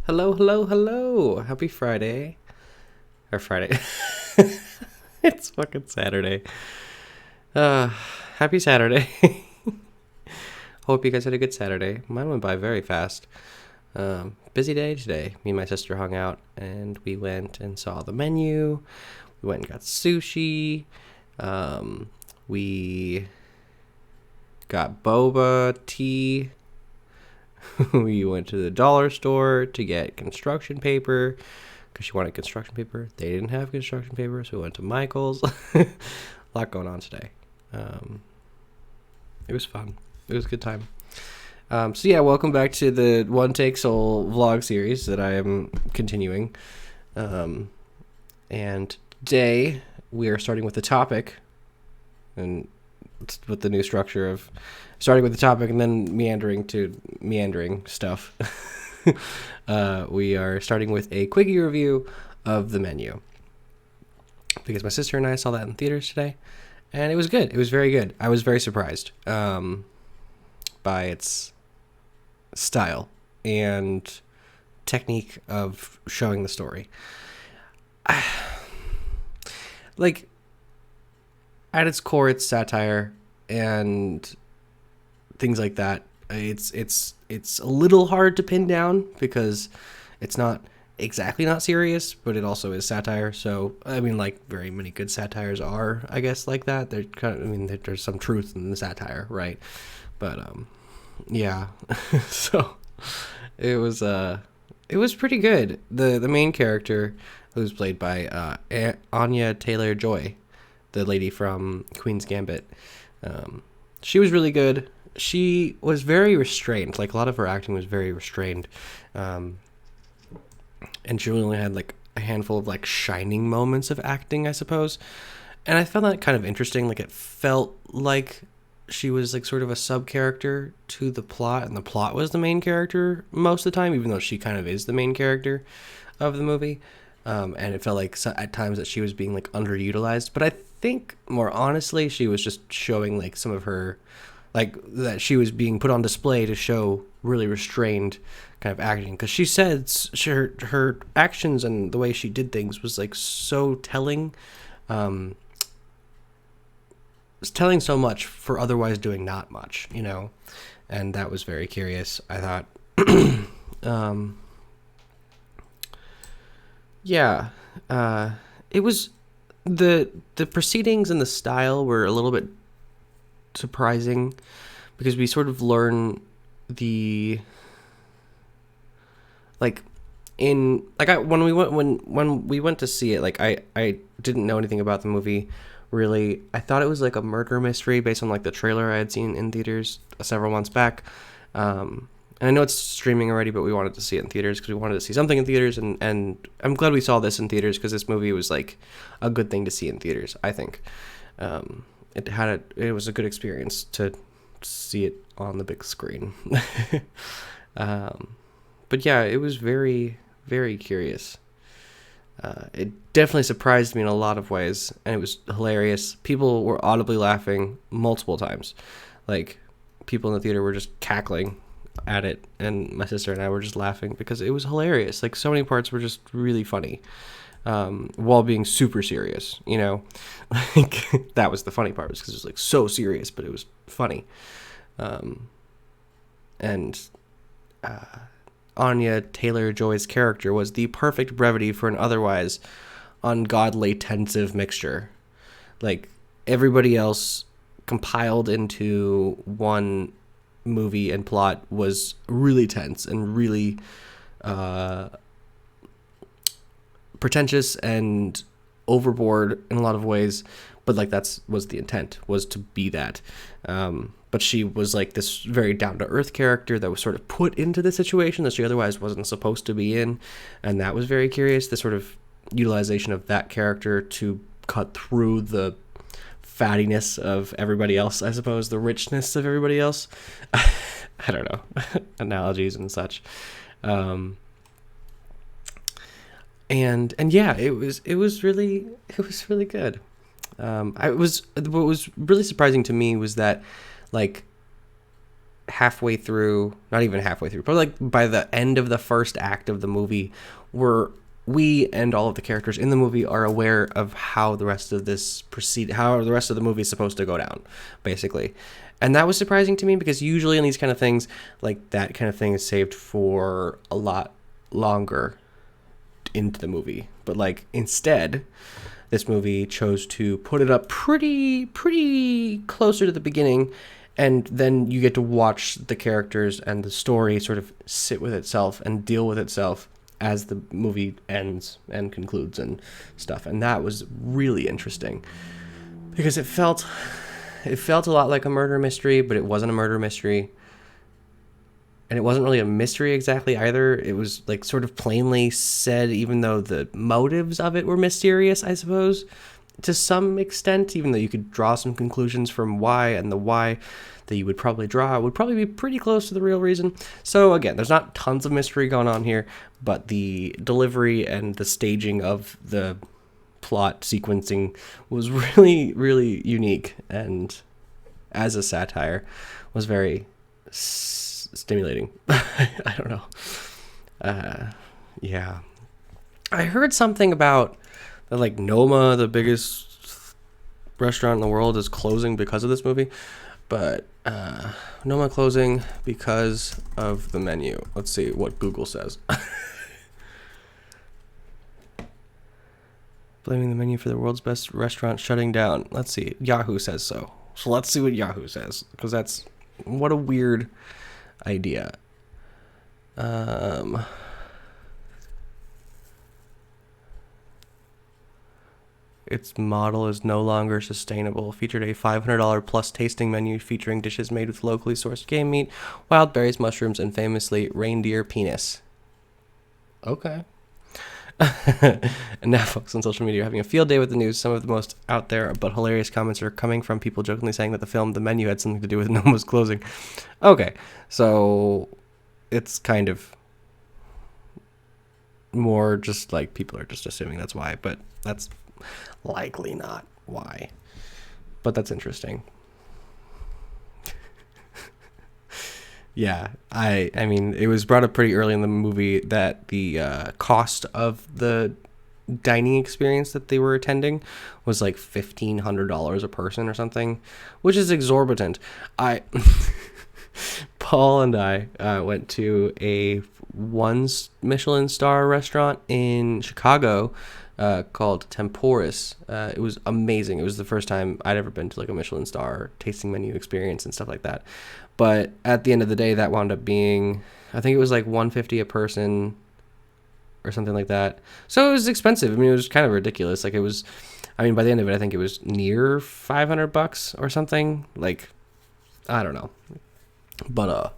Hello, hello, hello. Happy Friday. Or Friday. It's fucking Saturday. Uh, Happy Saturday. Hope you guys had a good Saturday. Mine went by very fast. Busy day today. Me and my sister hung out and we went and saw the menu. We went and got sushi. We got boba tea. We went to the dollar store to get construction paper because she wanted construction paper. They didn't have construction paper, so we went to Michael's. A lot going on today. It was fun. It was a good time. So yeah, welcome back to the One Take Soul vlog series that I am continuing. And today we are starting with the topic, and with the new structure of starting with the topic and then meandering stuff. We are starting with a quickie review of the menu because my sister and I saw that in theaters today, and it was good. It was very good. I was very surprised by its style and technique of showing the story. Like, at its core, it's satire and things like that. It's a little hard to pin down because it's not exactly not serious, but it also is satire. So I mean, like very many good satires are, I guess, like that. They're kind of, I mean, there's some truth in the satire, right? But yeah. So it was pretty good. The main character, who's played by Anya Taylor-Joy, the lady from Queen's Gambit. She was really good. She was very restrained. Like, a lot of her acting was very restrained. And she only had, like, a handful of, like, shining moments of acting, I suppose. And I found that kind of interesting. Like, it felt like she was, like, sort of a sub-character to the plot, and the plot was the main character most of the time, even though she kind of is the main character of the movie. And it felt like at times that she was being, like, underutilized. But I think, more honestly, she was just showing, like, some of her, like, that she was being put on display to show really restrained kind of acting. Because she said her actions and the way she did things was, like, so telling. Was telling so much for otherwise doing not much, you know? And that was very curious, I thought. Yeah, it was the proceedings and the style were a little bit surprising because we sort of learn the, like, in, like, when we went to see it, like, I didn't know anything about the movie really. I thought it was like a murder mystery based on, like, the trailer I had seen in theaters several months back. And I know it's streaming already, but we wanted to see it in theaters because we wanted to see something in theaters, and I'm glad we saw this in theaters because this movie was, like, a good thing to see in theaters, I think. It was a good experience to see it on the big screen. But yeah, it was very, very curious. It definitely surprised me in a lot of ways, and it was hilarious. People were audibly laughing multiple times. Like, people in the theater were just cackling at it, and my sister and I were just laughing because it was hilarious. Like, so many parts were just really funny, while being super serious, you know? Like, that was the funny part, because it was, like, so serious, but it was funny. And Anya Taylor-Joy's character was the perfect brevity for an otherwise ungodly tensive mixture. Like, everybody else compiled into one movie and plot was really tense and really pretentious and overboard in a lot of ways, but, like, was the intent, was to be that. But she was, like, this very down-to-earth character that was sort of put into the situation that she otherwise wasn't supposed to be in, and that was very curious, the sort of utilization of that character to cut through the fattiness of everybody else, I suppose, the richness of everybody else. I don't know, analogies and such. And yeah, it was really good. What was really surprising to me was that, like, halfway through, not even halfway through, but like by the end of the first act of the movie, we and all of the characters in the movie are aware of how the rest of how the rest of the movie is supposed to go down, basically. And that was surprising to me, because usually in these kind of things, like, that kind of thing is saved for a lot longer into the movie. But like, instead, this movie chose to put it up pretty closer to the beginning, and then you get to watch the characters and the story sort of sit with itself and deal with itself as the movie ends and concludes and stuff. And that was really interesting, because it felt a lot like a murder mystery, but it wasn't a murder mystery. And it wasn't really a mystery exactly either. It was like sort of plainly said, even though the motives of it were mysterious, I suppose, to some extent, even though you could draw some conclusions from why, and the why that you would probably draw would probably be pretty close to the real reason. So again, there's not tons of mystery going on here, but the delivery and the staging of the plot sequencing was really unique, and as a satire was very stimulating. I don't know. Yeah. I heard something about that, like, Noma, the biggest restaurant in the world, is closing because of this movie. But Noma closing because of the menu. Let's see what Google says. Blaming the menu for the world's best restaurant shutting down. Let's see. Yahoo says so. So let's see what Yahoo says, because that's, what a weird idea. Its model is no longer sustainable. Featured a $500 plus tasting menu featuring dishes made with locally sourced game meat, wild berries, mushrooms, and famously reindeer penis. Okay. And now folks on social media are having a field day with the news. Some of the most out there but hilarious comments are coming from people jokingly saying that the film The Menu had something to do with Noma's closing. Okay, so it's kind of more just like people are just assuming that's why, but that's likely not why. But that's interesting. Yeah, I mean, it was brought up pretty early in the movie that the cost of the dining experience that they were attending was like $1,500 a person or something, which is exorbitant. Paul and I went to a one Michelin star restaurant in Chicago called Temporis. It was amazing. It was the first time I'd ever been to like a Michelin star tasting menu experience and stuff like that. But at the end of the day, that wound up being, I think it was like $150 a person or something like that. So it was expensive. I mean, it was kind of ridiculous. Like, it was, I mean, by the end of it, I think it was near $500 or something. Like, I don't know. But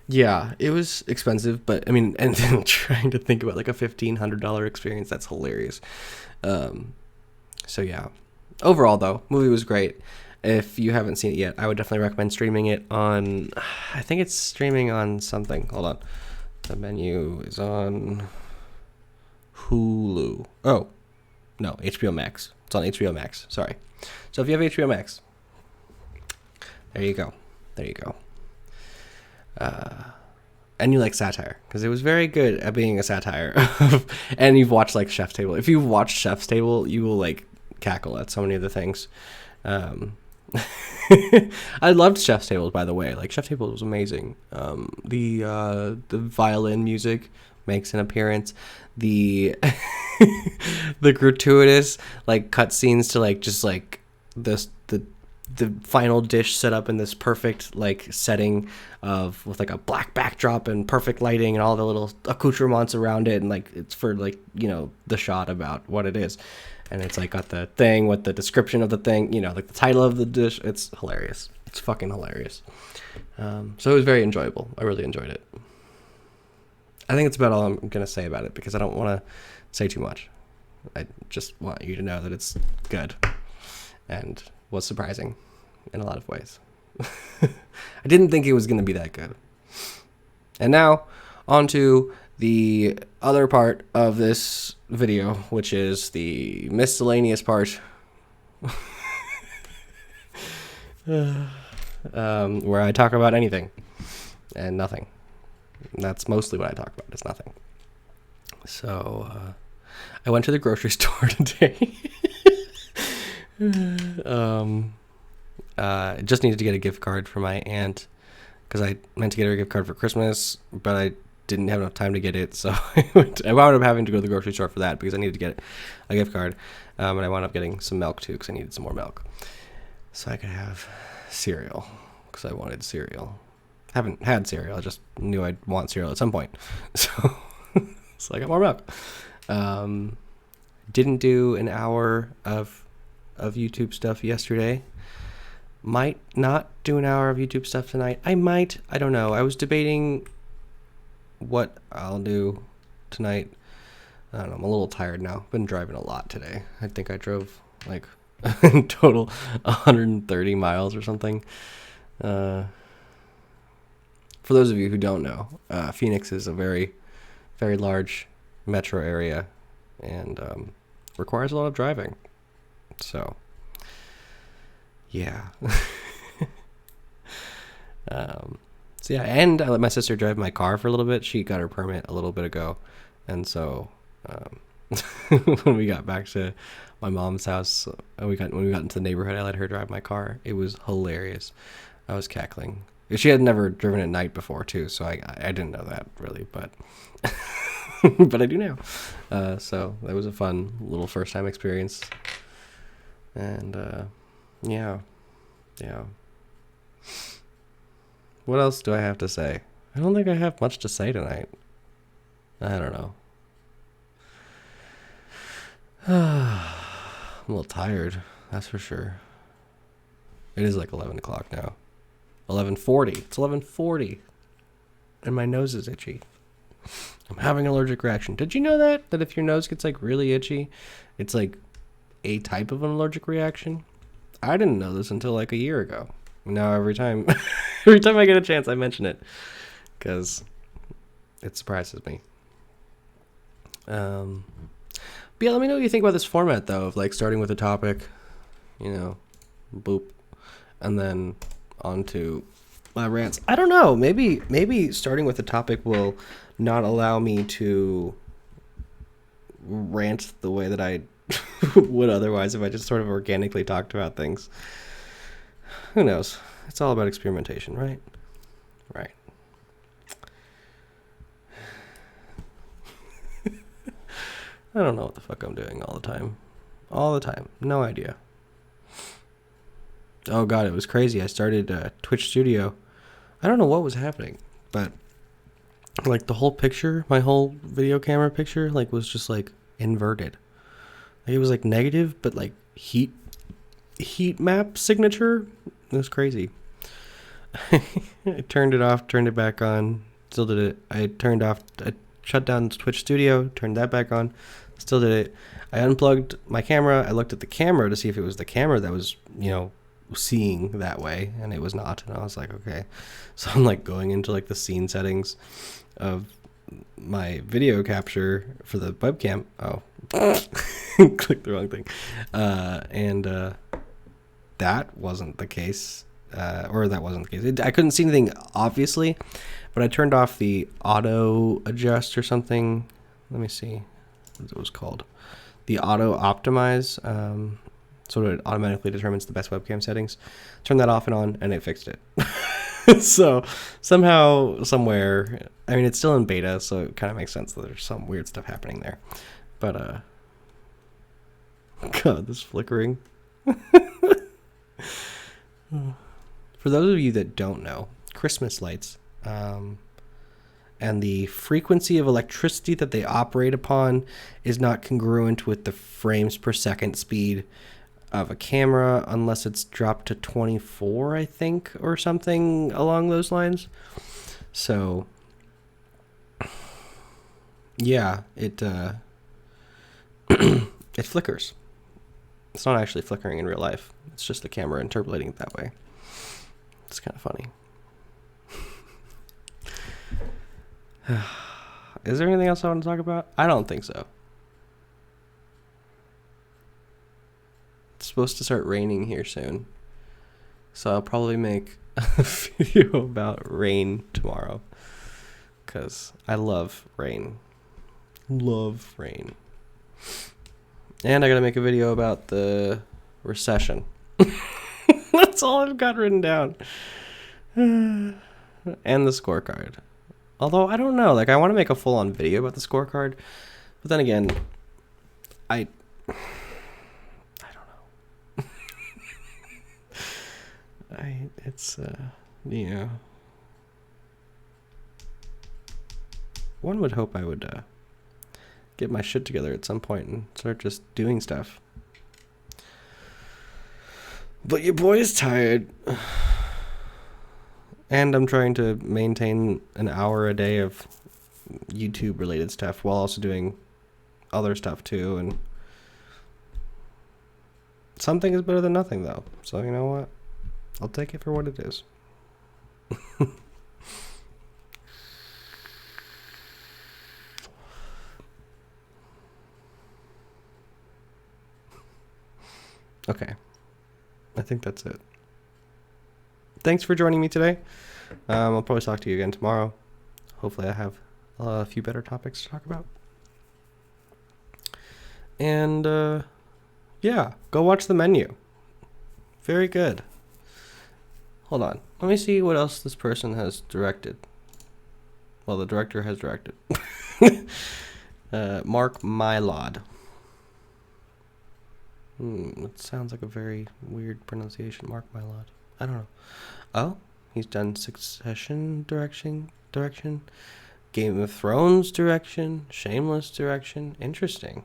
yeah, it was expensive. But I mean, and then trying to think about like a $1,500 experience, that's hilarious. So yeah, overall though, movie was great. If you haven't seen it yet, I would definitely recommend streaming it on, I think it's streaming on something. Hold on. The Menu is on Hulu. Oh, no, HBO Max. It's on HBO Max. Sorry. So if you have HBO Max, there you go. There you go. And you like satire, because it was very good at being a satire. And you've watched like Chef's Table. If you've watched Chef's Table, you will like cackle at so many of the things. I loved Chef's Table, by the way. Like, Chef's Table was amazing. The violin music makes an appearance. The the gratuitous like cutscenes to like just like the final dish set up in this perfect like setting of with like a black backdrop and perfect lighting and all the little accoutrements around it, and like it's for like, you know, the shot about what it is. And it's like got the thing with the description of the thing, you know, like the title of the dish. It's hilarious. It's fucking hilarious. So it was very enjoyable. I really enjoyed it. I think it's about all I'm going to say about it, because I don't want to say too much. I just want you to know that it's good and was surprising in a lot of ways. I didn't think it was going to be that good. And now on to the other part of this video, which is the miscellaneous part, where I talk about anything. and nothing. That's mostly what I talk about, is nothing. So I went to the grocery store today. Just needed to get a gift card for my aunt, because I meant to get her a gift card for Christmas, but I didn't have enough time to get it, so I wound up having to go to the grocery store for that, because I needed to get a gift card, and I wound up getting some milk too, because I needed some more milk, so I could have cereal, because I wanted cereal. Haven't had cereal, I just knew I'd want cereal at some point, so I got more milk. Didn't do an hour of YouTube stuff yesterday. Might not do an hour of YouTube stuff tonight. I might. I don't know. I was debating what I'll do tonight. I don't know. I'm a little tired now. Been driving a lot today. I think I drove like in total 130 miles or something. For those of you who don't know, Phoenix is a very, very large metro area, and requires a lot of driving. So yeah. So yeah, and I let my sister drive my car for a little bit. She got her permit a little bit ago, and so when we got back to my mom's house, when we got into the neighborhood, I let her drive my car. It was hilarious. I was cackling. She had never driven at night before too, so I didn't know that really, but but I do now. So that was a fun little first time experience, and yeah. What else do I have to say? I don't think I have much to say tonight. I don't know. I'm a little tired, that's for sure. It is like 11 o'clock now. 11:40. It's 11:40. And my nose is itchy. I'm having an allergic reaction. Did you know that? That if your nose gets like really itchy, it's like a type of an allergic reaction? I didn't know this until like a year ago. Now every time I get a chance, I mention it, because it surprises me. But yeah, let me know what you think about this format, though, of like starting with a topic, boop, and then on to my rants. I don't know. Maybe starting with a topic will not allow me to rant the way that I would otherwise if I just sort of organically talked about things. Who knows? It's all about experimentation, right? Right. I don't know what the fuck I'm doing all the time. All the time. No idea. Oh god, it was crazy. I started Twitch Studio. I don't know what was happening, but like the whole picture, my whole video camera picture, like was just like inverted. Like, it was like negative, but like heat map signature. It was crazy. I turned it off, turned it back on, still did it. I shut down Twitch Studio, turned that back on, still did it. I unplugged my camera. I looked at the camera to see if it was the camera that was, seeing that way, and it was not. And I was like, okay. So I'm like going into like the scene settings of my video capture for the webcam. Oh, clicked the wrong thing. And that wasn't the case. That wasn't the case. I couldn't see anything, obviously, but I turned off the auto adjust or something. Let me see what it was called. The auto optimize, so it automatically determines the best webcam settings. Turn that off and on, and it fixed it. So somehow, somewhere, I mean, it's still in beta, so it kind of makes sense that there's some weird stuff happening there. But, God, this flickering. For those of you that don't know, Christmas lights, and the frequency of electricity that they operate upon is not congruent with the frames per second speed of a camera unless it's dropped to 24, I think, or something along those lines. So, yeah, it it flickers. It's not actually flickering in real life. It's just the camera interpolating it that way. It's kind of funny. Is there anything else I want to talk about? I don't think so. It's supposed to start raining here soon, so I'll probably make a video about rain tomorrow. Because I love rain. Love rain. And I gotta make a video about the recession. That's all I've got written down. And the scorecard. Although, I don't know. Like, I want to make a full-on video about the scorecard. But then again, I don't know. It's, yeah. One would hope I would get my shit together at some point and start just doing stuff. But your boy is tired. And I'm trying to maintain an hour a day of YouTube related stuff while also doing other stuff too. And something is better than nothing though. So you know what? I'll take it for what it is. Okay. I think that's it. Thanks for joining me today. I'll probably talk to you again tomorrow. Hopefully I have a few better topics to talk about. And, yeah, go watch The Menu. Very good. Hold on. Let me see what else this person has directed. Well, the director has directed. Mark Mylod. It sounds like a very weird pronunciation. Mark Mylod. I don't know. Oh, he's done Succession direction, Game of Thrones direction, Shameless direction. Interesting.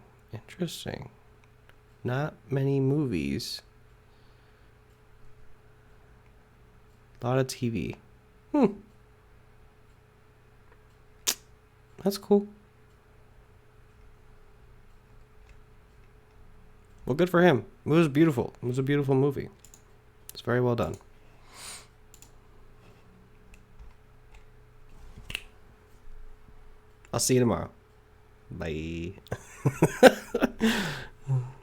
Not many movies. A lot of TV. That's cool. Well, good for him. It was beautiful. It was a beautiful movie. It's very well done. I'll see you tomorrow. Bye.